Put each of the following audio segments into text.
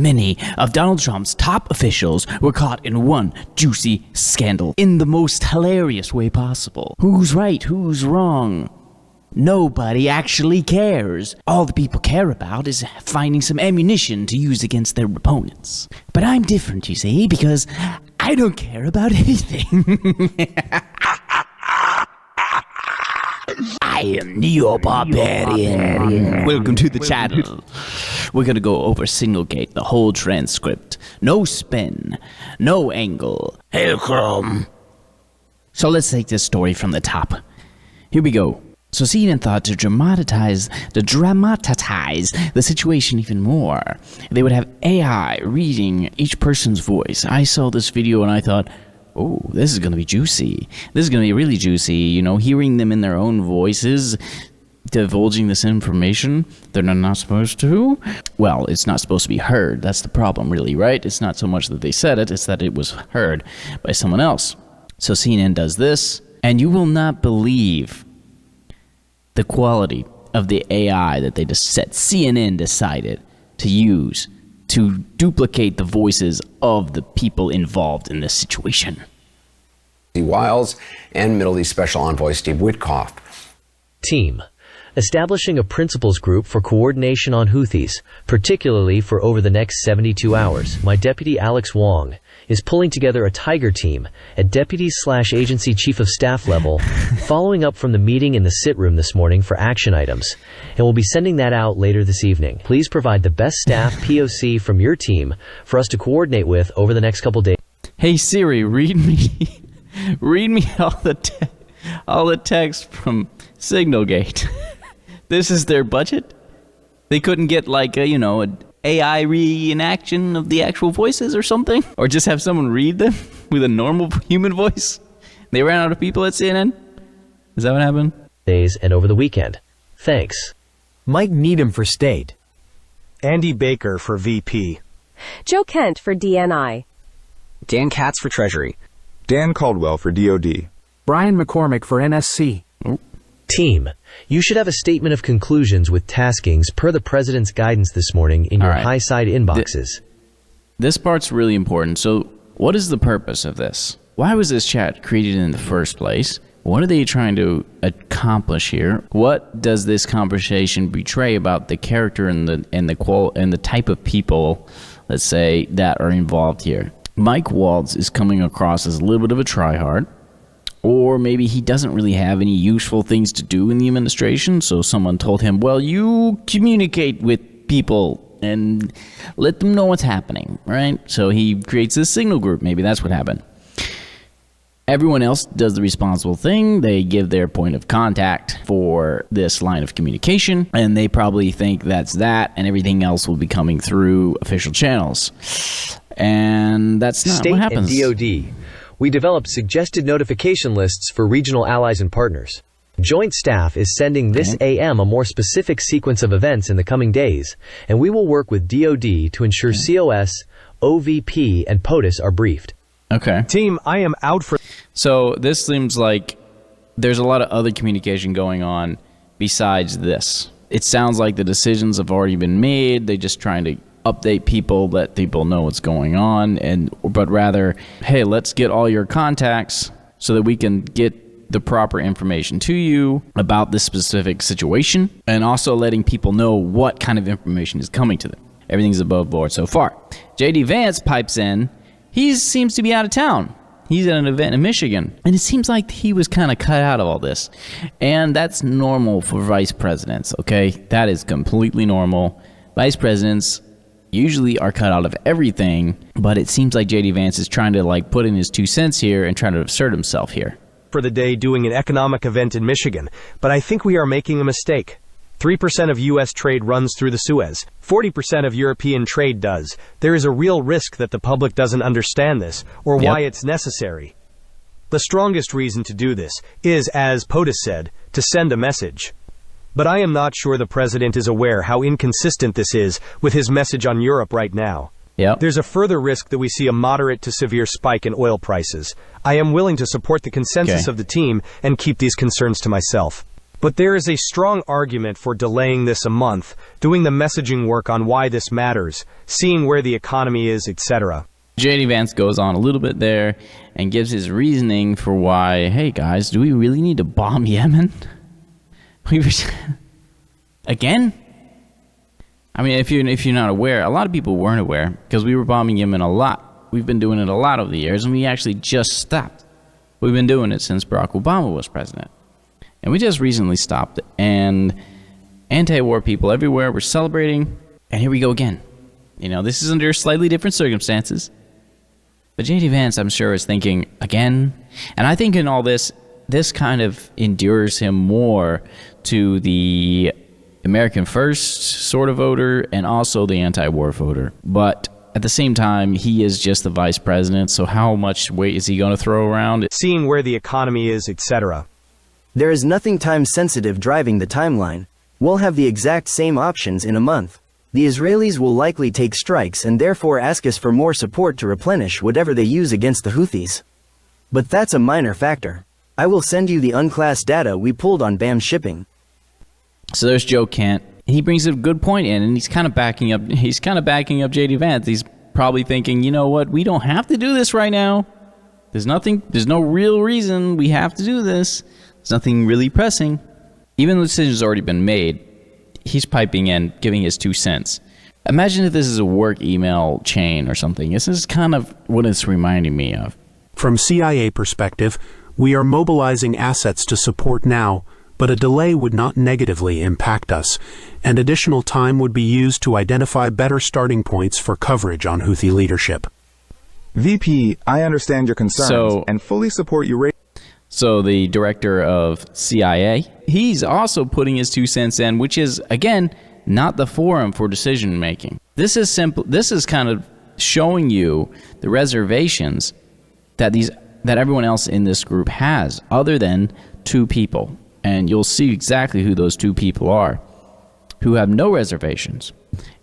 Many of Donald Trump's top officials were caught in one juicy scandal in the most hilarious way possible. Who's right? Who's wrong? Nobody actually cares. All the people care about is finding some ammunition to use against their opponents. But I'm different, you see, because I don't care about anything. I am Neo-Barbarian. Welcome to the channel. We're gonna go over SignalGate, the whole transcript. No spin, no angle. Hail Chrome. So let's take this story from the top. Here we go. So CNN thought to dramatize the situation even more, they would have AI reading each person's voice. I saw this video and I thought, oh, this is going to be juicy. This is going to be really juicy, you know, hearing them in their own voices, divulging this information they're not supposed to. Well, it's not supposed to be heard. That's the problem, really, right? It's not so much that they said it, it's that it was heard by someone else. So CNN does this, and you will not believe the quality of the AI that they just said CNN decided to use to duplicate the voices of the people involved in this situation. Wiles and Middle East Special Envoy Steve Witkoff. Team. Establishing a principals group for coordination on Houthis, particularly for over the next 72 hours. My deputy Alex Wong is pulling together a tiger team at deputy/agency chief of staff level, following up from the meeting in the sit room this morning for action items, and we'll be sending that out later this evening. Please provide the best staff POC from your team for us to coordinate with over the next couple days. Hey Siri, read me all the text from SignalGate. This is their budget? They couldn't get like a, an AI reenaction of the actual voices or something? Or just have someone read them with a normal human voice? They ran out of people at CNN? Is that what happened? Days and over the weekend. Thanks. Mike Needham for State. Andy Baker for VP. Joe Kent for DNI. Dan Katz for Treasury. Dan Caldwell for DOD. Brian McCormack for NSC. Team, you should have a statement of conclusions with taskings per the President's guidance this morning in your high side inboxes. This part's really important. So, what is the purpose of this? Why was this chat created in the first place? What are they trying to accomplish here? What does this conversation betray about the character and the type of people, let's say, that are involved here? Mike Waltz is coming across as a little bit of a tryhard. Or maybe he doesn't really have any useful things to do in the administration, so someone told him, well, you communicate with people and let them know what's happening, right? So he creates this signal group. Maybe that's what happened. Everyone else does the responsible thing. They give their point of contact for this line of communication, and they probably think that's that, and everything else will be coming through official channels. And that's not what happens. State and DOD. We developed suggested notification lists for regional allies and partners. Joint Staff is sending this AM a more specific sequence of events in the coming days, and we will work with DOD to ensure COS, OVP, and POTUS are briefed. Okay. Team, I am out for... So this seems like there's a lot of other communication going on besides this. It sounds like the decisions have already been made. They're just trying to update people, let people know what's going on, but rather, hey, let's get all your contacts so that we can get the proper information to you about this specific situation, and also letting people know what kind of information is coming to them. Everything's above board so far. JD Vance pipes in. He seems to be out of town. He's at an event in Michigan, and it seems like he was kind of cut out of all this. And that's normal for vice presidents, okay? That is completely normal. Vice presidents usually are cut out of everything, but it seems like JD Vance is trying to put in his 2 cents here and trying to assert himself here. For the day doing an economic event in Michigan, but I think we are making a mistake. 3% of U.S. trade runs through the Suez. 40% of European trade does. There is a real risk that the public doesn't understand this, or why it's necessary. The strongest reason to do this is, as POTUS said, to send a message. But I am not sure the president is aware how inconsistent this is with his message on Europe right now. There's a further risk that we see a moderate to severe spike in oil prices. I am willing to support the consensus of the team and keep these concerns to myself. But there is a strong argument for delaying this a month, doing the messaging work on why this matters, seeing where the economy is, etc. J.D. Vance goes on a little bit there and gives his reasoning for why, hey guys, do we really need to bomb Yemen? Again? I mean, if you're not aware, a lot of people weren't aware, because we were bombing Yemen a lot. We've been doing it a lot over the years, and we actually just stopped. We've been doing it since Barack Obama was president. And we just recently stopped, and anti-war people everywhere were celebrating, and here we go again. You know, this is under slightly different circumstances. But J.D. Vance, I'm sure, is thinking, again? And I think in all this kind of endures him more to the American First sort of voter and also the anti-war voter. But at the same time, he is just the vice president, so how much weight is he going to throw around? Seeing where the economy is, etc. There is nothing time-sensitive driving the timeline. We'll have the exact same options in a month. The Israelis will likely take strikes and therefore ask us for more support to replenish whatever they use against the Houthis. But that's a minor factor. I will send you the unclassed data we pulled on BAM shipping. So there's Joe Kent. He brings a good point in, and he's kind of backing up J.D. Vance. He's probably thinking, you know what, we don't have to do this right now. There's no real reason we have to do this. There's nothing really pressing. Even though the decision's already been made, he's piping in, giving his 2 cents. Imagine if this is a work email chain or something. This is kind of what it's reminding me of. From CIA perspective, we are mobilizing assets to support now, but a delay would not negatively impact us, and additional time would be used to identify better starting points for coverage on Houthi leadership. VP, I understand your concerns and fully support you. So the director of CIA, he's also putting his 2 cents in, which is, again, not the forum for decision making. This is simple. This is kind of showing you the reservations that everyone else in this group has, other than 2 people. And you'll see exactly who those 2 people are, who have no reservations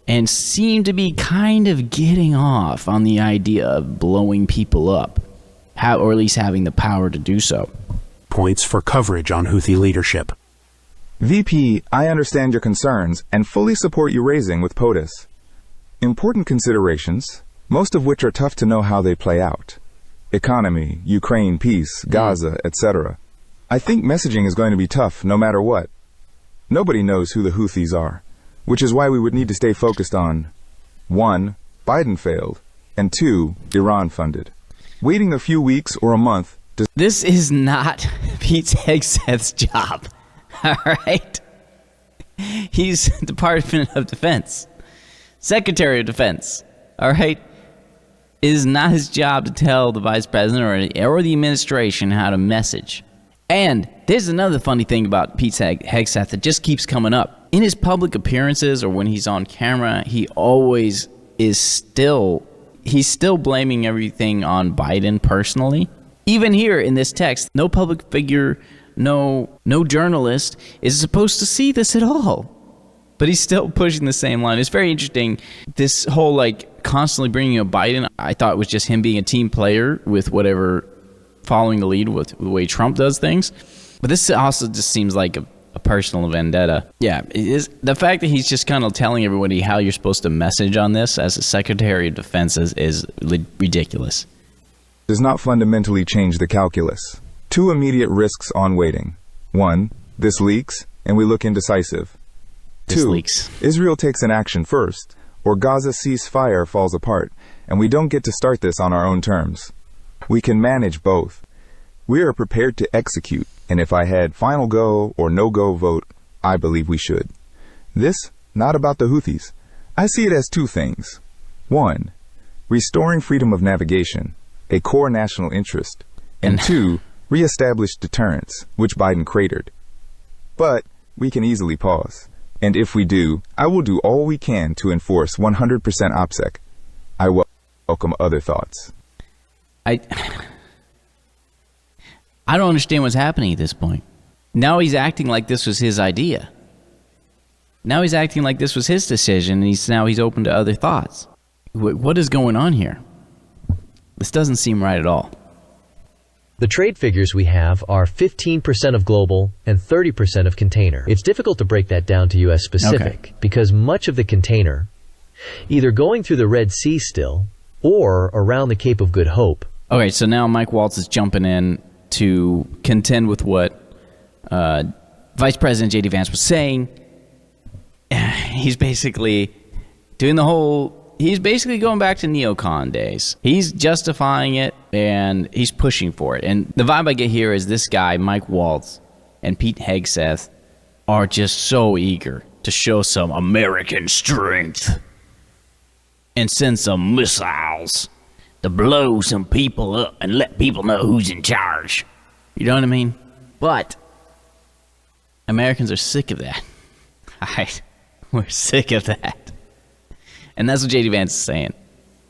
and seem to be kind of getting off on the idea of blowing people up, or at least having the power to do so. Points for coverage on Houthi leadership. VP, I understand your concerns and fully support you raising with POTUS. Important considerations, most of which are tough to know how they play out. Economy, Ukraine peace, Gaza, etc. I think messaging is going to be tough no matter what. Nobody knows who the Houthis are, which is why we would need to stay focused on 1. Biden failed, and 2. Iran funded. Waiting a few weeks or a month. This is not Pete Hegseth's job, all right? He's Department of Defense, Secretary of Defense, all right? It is not his job to tell the vice president or the administration how to message. And there's another funny thing about Pete Hegseth that just keeps coming up. In his public appearances or when he's on camera, he always is he's still blaming everything on Biden personally. Even here in this text, no public figure, no journalist is supposed to see this at all. But he's still pushing the same line. It's very interesting. This whole constantly bringing up Biden, I thought it was just him being a team player with whatever, following the lead with the way Trump does things. But this also just seems like a personal vendetta. Yeah, it is, the fact that he's just kind of telling everybody how you're supposed to message on this as a Secretary of Defense is ridiculous. Does not fundamentally change the calculus. 2 immediate risks on waiting. 1, this leaks, and we look indecisive. 2, Israel takes an action first, or Gaza ceasefire falls apart, and we don't get to start this on our own terms. We can manage both. We are prepared to execute, and if I had final go or no-go vote, I believe we should. This, not about the Houthis. I see it as 2 things. 1, restoring freedom of navigation, a core national interest, and 2, reestablish deterrence, which Biden cratered. But we can easily pause. And if we do, I will do all we can to enforce 100% OPSEC. I welcome other thoughts. I don't understand what's happening at this point. Now he's acting like this was his idea. Now he's acting like this was his decision, and he's open to other thoughts. What is going on here? This doesn't seem right at all. The trade figures we have are 15% of global and 30% of container. It's difficult to break that down to U.S. specific because much of the container, either going through the Red Sea still or around the Cape of Good Hope. Okay, so now Mike Waltz is jumping in to contend with what Vice President J.D. Vance was saying. He's basically doing the whole... He's basically going back to neocon days. He's justifying it, and he's pushing for it. And the vibe I get here is this guy, Mike Waltz, and Pete Hegseth are just so eager to show some American strength and send some missiles to blow some people up and let people know who's in charge. You know what I mean? But Americans are sick of that. We're sick of that. And that's what J.D. Vance is saying.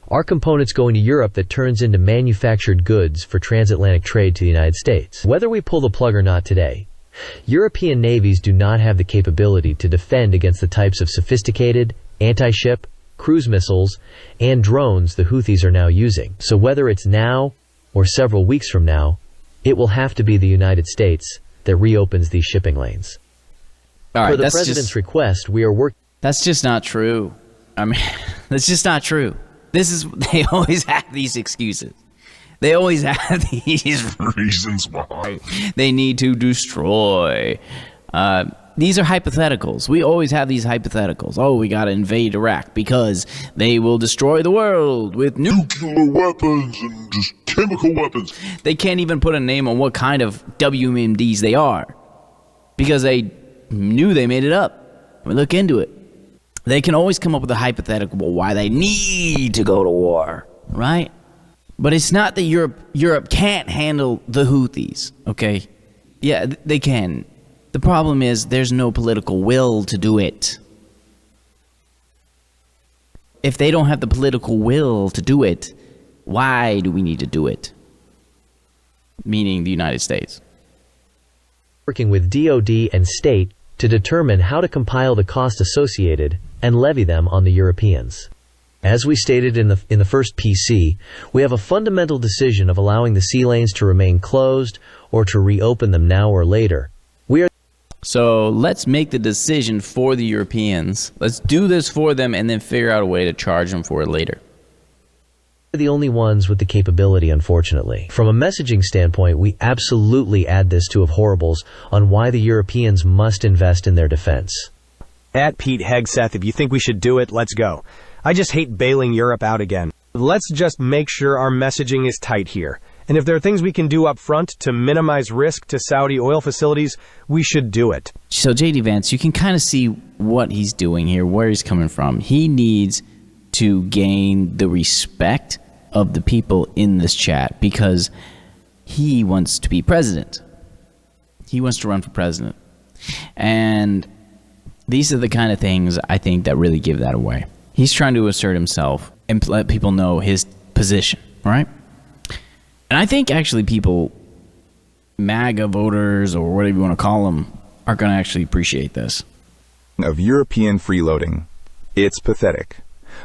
Our components going to Europe that turns into manufactured goods for transatlantic trade to the United States. Whether we pull the plug or not today, European navies do not have the capability to defend against the types of sophisticated, anti-ship, cruise missiles, and drones the Houthis are now using. So whether it's now or several weeks from now, it will have to be the United States that reopens these shipping lanes. All right, Per the President's request, we are working... That's just not true. I mean, that's just not true. They always have these excuses. They always have these reasons why they need to destroy. These are hypotheticals. We always have these hypotheticals. Oh, we got to invade Iraq because they will destroy the world with nuclear weapons and just chemical weapons. They can't even put a name on what kind of WMDs they are because they knew they made it up. I mean, look into it. They can always come up with a hypothetical why they need to go to war, right? But it's not that Europe can't handle the Houthis, okay? Yeah, they can. The problem is there's no political will to do it. If they don't have the political will to do it, why do we need to do it? Meaning the United States. Working with DoD and state to determine how to compile the cost associated and levy them on the Europeans. As we stated in the first PC, we have a fundamental decision of allowing the sea lanes to remain closed or to reopen them now or later. So let's make the decision for the Europeans. Let's do this for them and then figure out a way to charge them for it later. We're the only ones with the capability, unfortunately. From a messaging standpoint, we absolutely add this to of horribles on why the Europeans must invest in their defense. At Pete Hegseth, if you think we should do it, let's go. I just hate bailing Europe out again. Let's just make sure our messaging is tight here. And if there are things we can do up front to minimize risk to Saudi oil facilities, we should do it. So J.D. Vance, you can kind of see what he's doing here, where he's coming from. He needs to gain the respect of the people in this chat because he wants to be president. He wants to run for president. And these are the kind of things I think that really give that away. He's trying to assert himself and let people know his position, right? And I think actually people, MAGA voters or whatever you want to call them, are going to actually appreciate this. Of European freeloading. It's pathetic.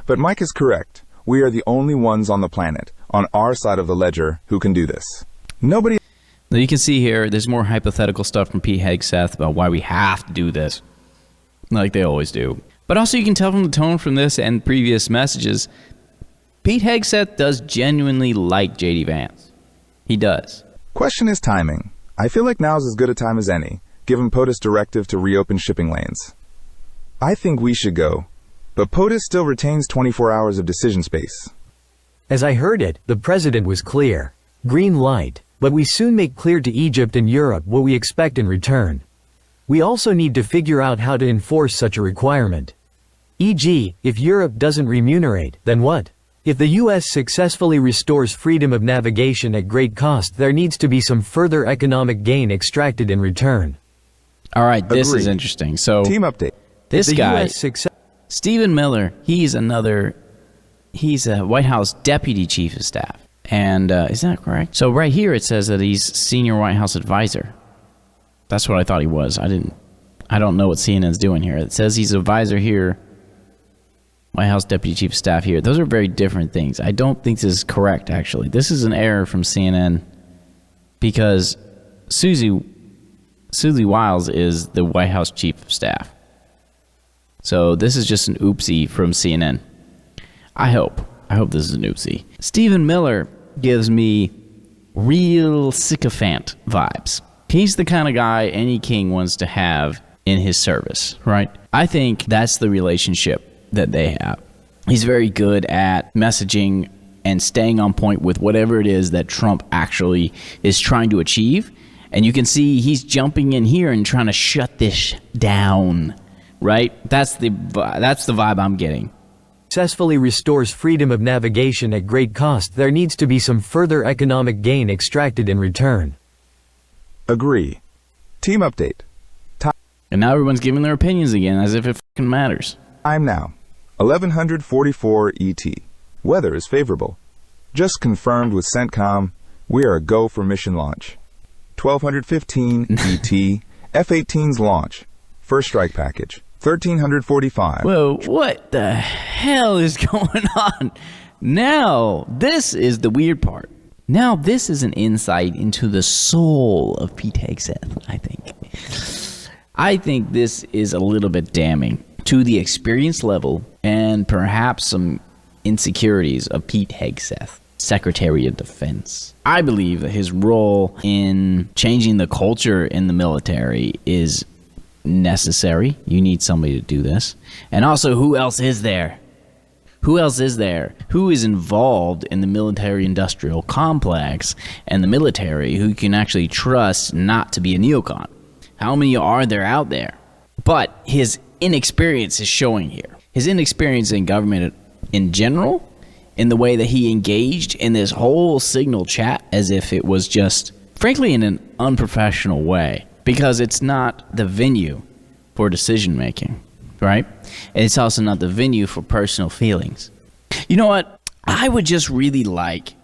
But Mike is correct. We are the only ones on the planet, on our side of the ledger, who can do this. Nobody... Now you can see here, there's more hypothetical stuff from Pete Hegseth about why we have to do this. Like they always do. But also you can tell from the tone from this and previous messages, Pete Hegseth does genuinely like J.D. Vance. He does. Question is timing. I feel like now's as good a time as any, given POTUS' directive to reopen shipping lanes. I think we should go, but POTUS still retains 24 hours of decision space. As I heard it, the president was clear. Green light, but we soon make clear to Egypt and Europe what we expect in return. We also need to figure out how to enforce such a requirement. E.g., if Europe doesn't remunerate, then what? If the U.S. successfully restores freedom of navigation at great cost, there needs to be some further economic gain extracted in return. All right, this is interesting. So, team update. This guy, Stephen Miller, he's a White House Deputy Chief of Staff. And is that correct? So right here it says that he's Senior White House Advisor. That's what I thought he was. I don't know what CNN's doing here. It says he's advisor here. White House Deputy Chief of Staff here. Those are very different things. I don't think this is correct, actually. This is an error from CNN because Susie Wiles is the White House chief of staff. So this is just an oopsie from CNN. I hope this is an oopsie. Stephen Miller gives me real sycophant vibes. He's the kind of guy any king wants to have in his service, right? I think that's the relationship that they have. He's very good at messaging and staying on point with whatever it is that Trump actually is trying to achieve. And you can see he's jumping in here and trying to shut this down, right? That's the vibe I'm getting. Successfully restores freedom of navigation at great cost. There needs to be some further economic gain extracted in return. Agree. Team update. And now everyone's giving their opinions again, as if it fucking matters. Time now. 1144 ET. Weather is favorable. Just confirmed with CENTCOM. We are a go for mission launch. 1215 ET. F-18's launch. First strike package. 1345. Whoa, what the hell is going on? Now, this is the weird part. Now, this is an insight into the soul of Pete Hegseth, I think. I think this is a little bit damning to the experience level and perhaps some insecurities of Pete Hegseth, Secretary of Defense. I believe that his role in changing the culture in the military is necessary. You need somebody to do this. And also, who else is there? Who else is there? Who is involved in the military-industrial complex and the military who can actually trust not to be a neocon? How many are there out there? But his inexperience is showing here. His inexperience in government in general, in the way that he engaged in this whole Signal chat as if it was just, frankly, in an unprofessional way, because it's not the venue for decision-making, right? And it's also not the venue for personal feelings. You know what? I would just really like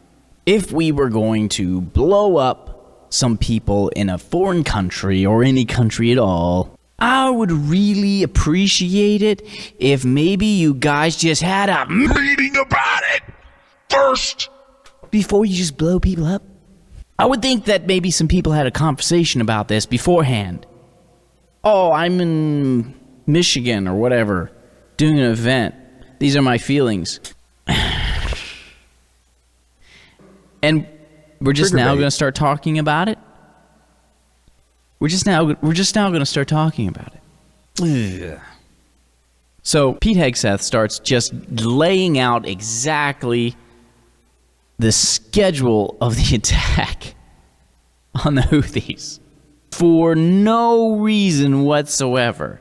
if we were going to blow up some people in a foreign country or any country at all, I would really appreciate it if maybe you guys just had a meeting about it first before you just blow people up. I would think that maybe some people had a conversation about this beforehand. Oh, I'm in Michigan or whatever, doing an event. These are my feelings. And we're just now going to start talking about it. We're just now going to start talking about it. Ugh. So Pete Hegseth starts just laying out exactly the schedule of the attack on the Houthis for no reason whatsoever.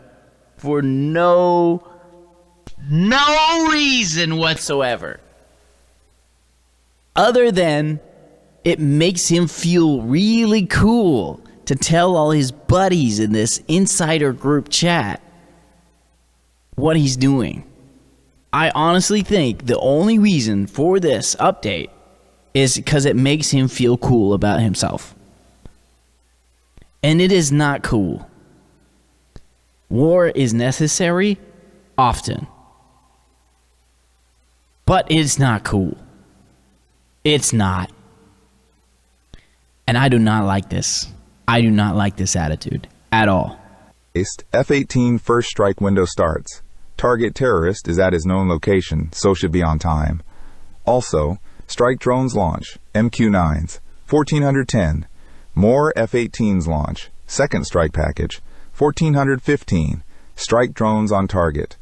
For no reason whatsoever. Other than it makes him feel really cool to tell all his buddies in this insider group chat what he's doing. I honestly think the only reason for this update is because it makes him feel cool about himself. And it is not cool. War is necessary often. But it's not cool. It's not. And I do not like this. I do not like this attitude at all. F-18 first strike window starts. Target terrorist is at his known location, so should be on time. Also, strike drones launch, MQ-9s, 1410. More F-18s launch, second strike package, 1415. Strike drones on target.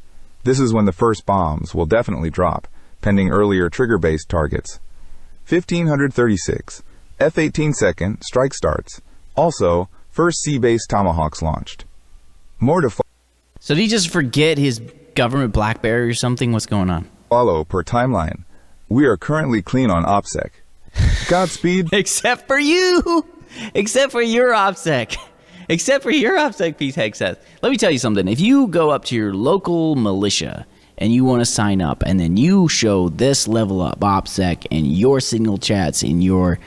This is when the first bombs will definitely drop, pending earlier trigger-based targets. 1536. F-18 second strike starts. Also, first sea-based Tomahawks launched. More to So did he just forget his government BlackBerry or something? What's going on? Follow per timeline. We are currently clean on OPSEC. Godspeed. Except for you. Except for your OPSEC. Except for your OPSEC, Pete Hegseth. Let me tell you something. If you go up to your local militia and you want to sign up, and then you show this level up OPSEC and your Signal chats in your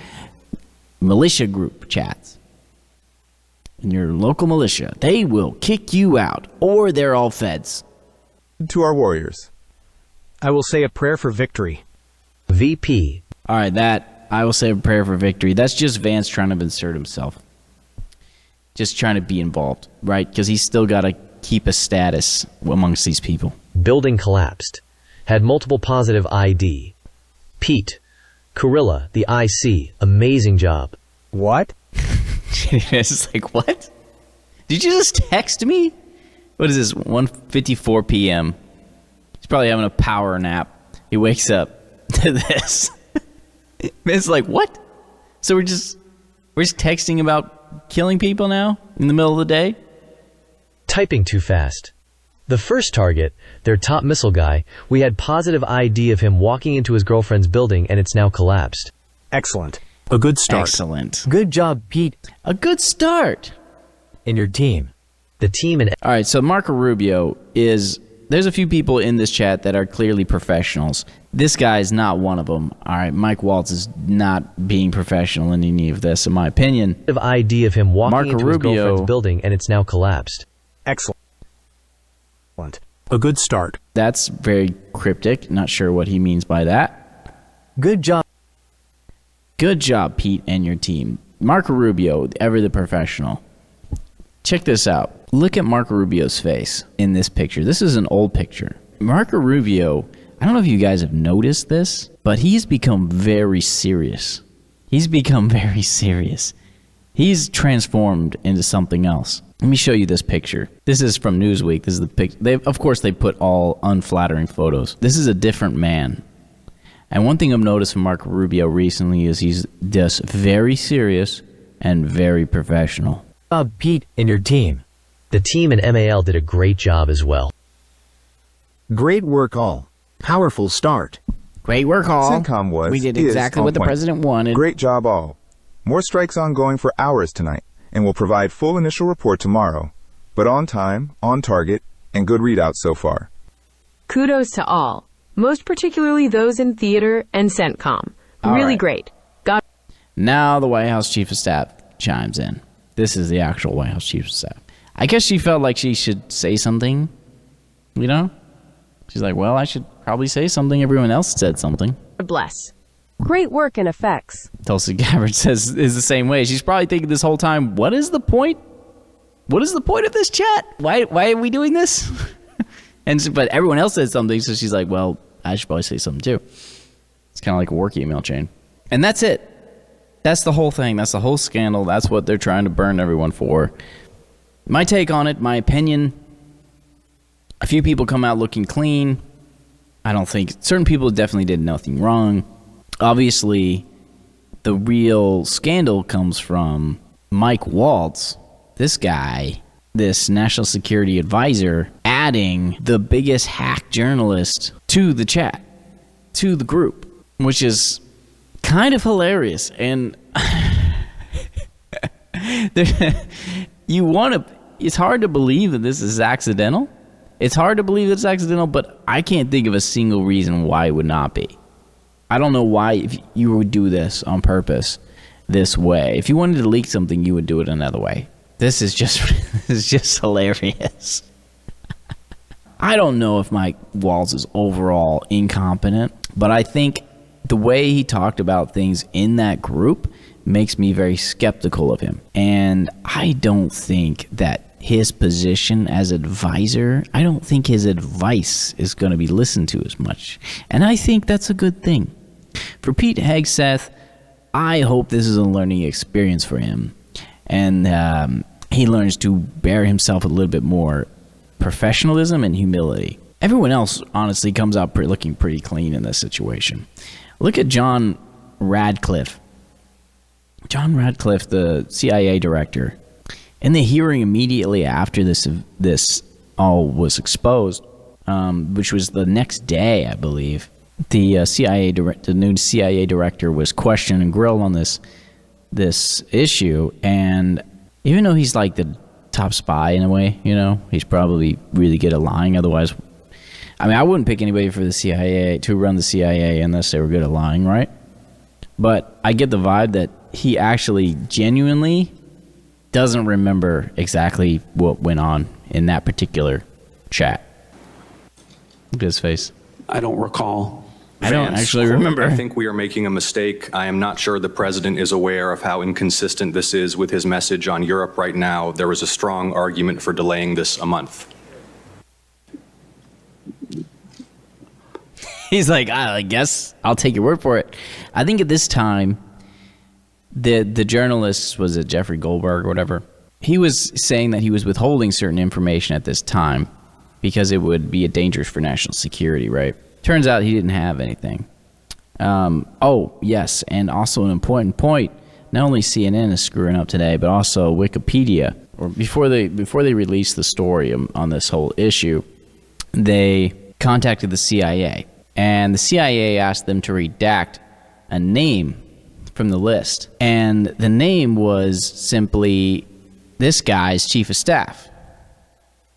militia group chats, in your local militia, they will kick you out, or they're all feds. To our warriors. I will say a prayer for victory. VP. All right, that I will say a prayer for victory. That's just Vance trying to insert himself. Just trying to be involved, right? Because he's still got to keep a status amongst these people. Building collapsed. Had multiple positive ID. Pete. Gorilla, the IC. Amazing job. What? It's like, what? Did you just text me? What is this, 1:54 p.m.? He's probably having a power nap. He wakes up to this. It's like, what? So we're just texting about killing people now in the middle of the day? Typing too fast. The first target, their top missile guy, we had positive ID of him walking into his girlfriend's building and it's now collapsed. Excellent. A good start. Excellent. Good job, Pete. A good start. And your team. The team and... All right, so Marco Rubio is... There's a few people in this chat that are clearly professionals. This guy is not one of them. All right, Mike Waltz is not being professional in any of this, in my opinion. ID of him walking Marco into his Rubio, girlfriend's building and it's now collapsed. Excellent. A good start. That's very cryptic. Not sure what he means by that. Good job. Good job, Pete and your team. Marco Rubio, ever the professional. Check this out. Look at Marco Rubio's face in this picture. This is an old picture. Marco Rubio, I don't know if you guys have noticed this, but he's become very serious. He's become very serious. He's transformed into something else. Let me show you this picture. This is from Newsweek. This is the picture. Of course, they put all unflattering photos. This is a different man. And one thing I've noticed from Marco Rubio recently is he's just very serious and very professional. Pete and your team. The team and MAL did a great job as well. Great work all. Powerful start. Great work all. CENTCOM was. We did exactly what the president wanted. Great job all. More strikes ongoing for hours tonight, and we'll provide full initial report tomorrow. But on time, on target, and good readouts so far. Kudos to all, most particularly those in theater and CENTCOM. Really great. Now the White House Chief of Staff chimes in. This is the actual White House Chief of Staff. I guess she felt like she should say something, you know? She's like, well, I should probably say something. Everyone else said something. Bless. Great work and effects. Tulsi Gabbard says is the same way. She's probably thinking this whole time, what is the point? What is the point of this chat? Why are we doing this? But everyone else said something, so she's like, well, I should probably say something too. It's kind of like a work email chain. And that's it. That's the whole thing. That's the whole scandal. That's what they're trying to burn everyone for. My take on it, my opinion, a few people come out looking clean. I don't think... Certain people definitely did nothing wrong. Obviously, the real scandal comes from Mike Waltz, this guy, this national security advisor, adding the biggest hack journalist to the chat, to the group, which is kind of hilarious. And it's hard to believe that this is accidental. It's hard to believe it's accidental, but I can't think of a single reason why it would not be. I don't know why if you would do this on purpose this way. If you wanted to leak something, you would do it another way. This is just hilarious. I don't know if Mike Waltz is overall incompetent, but I think the way he talked about things in that group makes me very skeptical of him. And I don't think that his position as advisor, I don't think his advice is going to be listened to as much. And I think that's a good thing. For Pete Hegseth, I hope this is a learning experience for him. And he learns to bear himself a little bit more professionalism and humility. Everyone else, honestly, comes out looking pretty clean in this situation. Look at John Ratcliffe. John Ratcliffe, the CIA director. In the hearing immediately after this all was exposed, which was the next day, I believe, the new CIA director was questioned and grilled on this issue. And even though he's like the top spy in a way, you know, he's probably really good at lying. Otherwise, I mean, I wouldn't pick anybody for the CIA to run the CIA unless they were good at lying, right? But I get the vibe that he actually genuinely doesn't remember exactly what went on in that particular chat. Look at his face. I don't recall I don't actually remember. I think we are making a mistake. I am not sure the president is aware of how inconsistent this is with his message on Europe right now. There was a strong argument for delaying this a month. He's like, I guess I'll take your word for it. I think at this time, the journalist, was it Jeffrey Goldberg or whatever, he was saying that he was withholding certain information at this time because it would be dangerous for national security, right? Turns out he didn't have anything. Oh, yes, and also an important point, not only CNN is screwing up today, but also Wikipedia. Or before they released the story on this whole issue, they contacted the CIA. And the CIA asked them to redact a name from the list. And the name was simply this guy's chief of staff,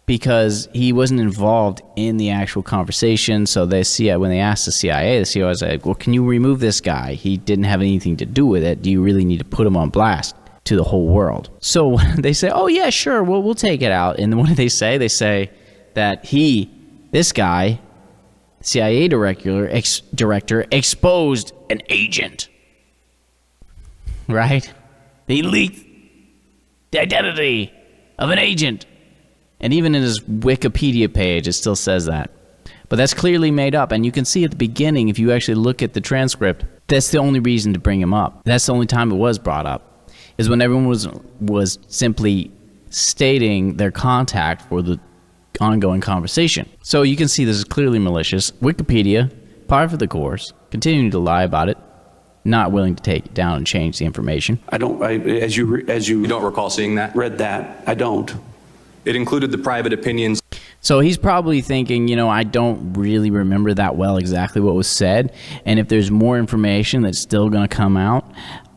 because he wasn't involved in the actual conversation. So when they asked the CIA was like, well, can you remove this guy? He didn't have anything to do with it. Do you really need to put him on blast to the whole world? So they say, oh, yeah, sure, we'll take it out. And what do they say? They say that this guy, CIA director, exposed an agent. Right? He leaked the identity of an agent. And even in his Wikipedia page, it still says that. But that's clearly made up. And you can see at the beginning, if you actually look at the transcript, that's the only reason to bring him up. That's the only time it was brought up, is when everyone was simply stating their contact for the ongoing conversation. So you can see this is clearly malicious. Wikipedia, par for the course, continuing to lie about it, not willing to take it down and change the information. As you don't recall seeing that? Read that. I don't. It included the private opinions. So he's probably thinking, I don't really remember that well exactly what was said. And if there's more information that's still going to come out,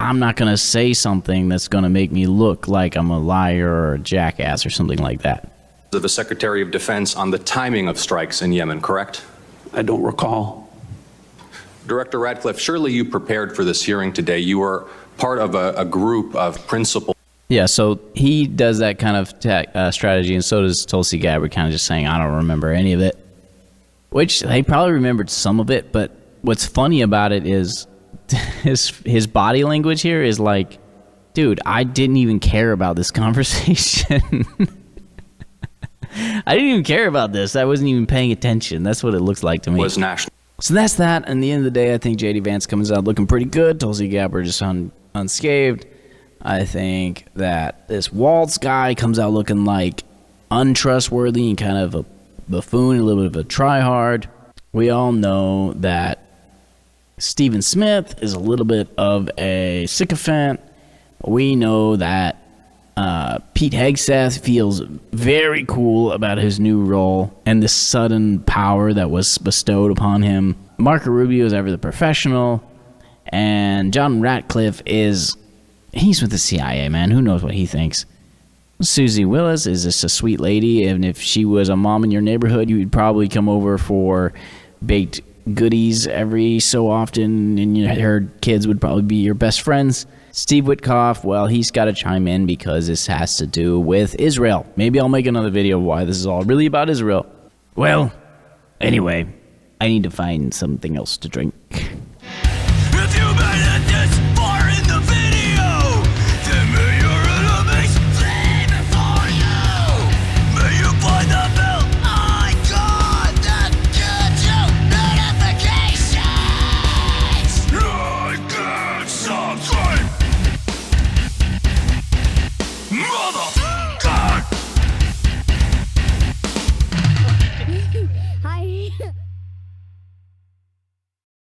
I'm not going to say something that's going to make me look like I'm a liar or a jackass or something like that. Of the Secretary of Defense on the timing of strikes in Yemen, correct? I don't recall. Director Ratcliffe, surely you prepared for this hearing today. You were part of a group of principal. Yeah, so he does that kind of strategy, and so does Tulsi Gabbard, kind of just saying, I don't remember any of it. Which, they probably remembered some of it, but what's funny about it is his body language here is like, dude, I didn't even care about this conversation. I didn't even care about this. I wasn't even paying attention. That's what it looks like to me. Was national. So that's that. And at the end of the day, I think J.D. Vance comes out looking pretty good. Tulsi Gabbard is unscathed. I think that this Waltz guy comes out looking like untrustworthy and kind of a buffoon, a little bit of a tryhard. We all know that Stephen Smith is a little bit of a sycophant. We know that Pete Hegseth feels very cool about his new role and the sudden power that was bestowed upon him. Marco Rubio is ever the professional, and John Ratcliffe he's with the CIA, man. Who knows what he thinks? Susie Willis is just a sweet lady, and if she was a mom in your neighborhood, you'd probably come over for baked goodies every so often, and her kids would probably be your best friends. Steve Witkoff, well, he's got to chime in because this has to do with Israel. Maybe I'll make another video of why this is all really about Israel. Well, anyway, I need to find something else to drink. If you made it this far,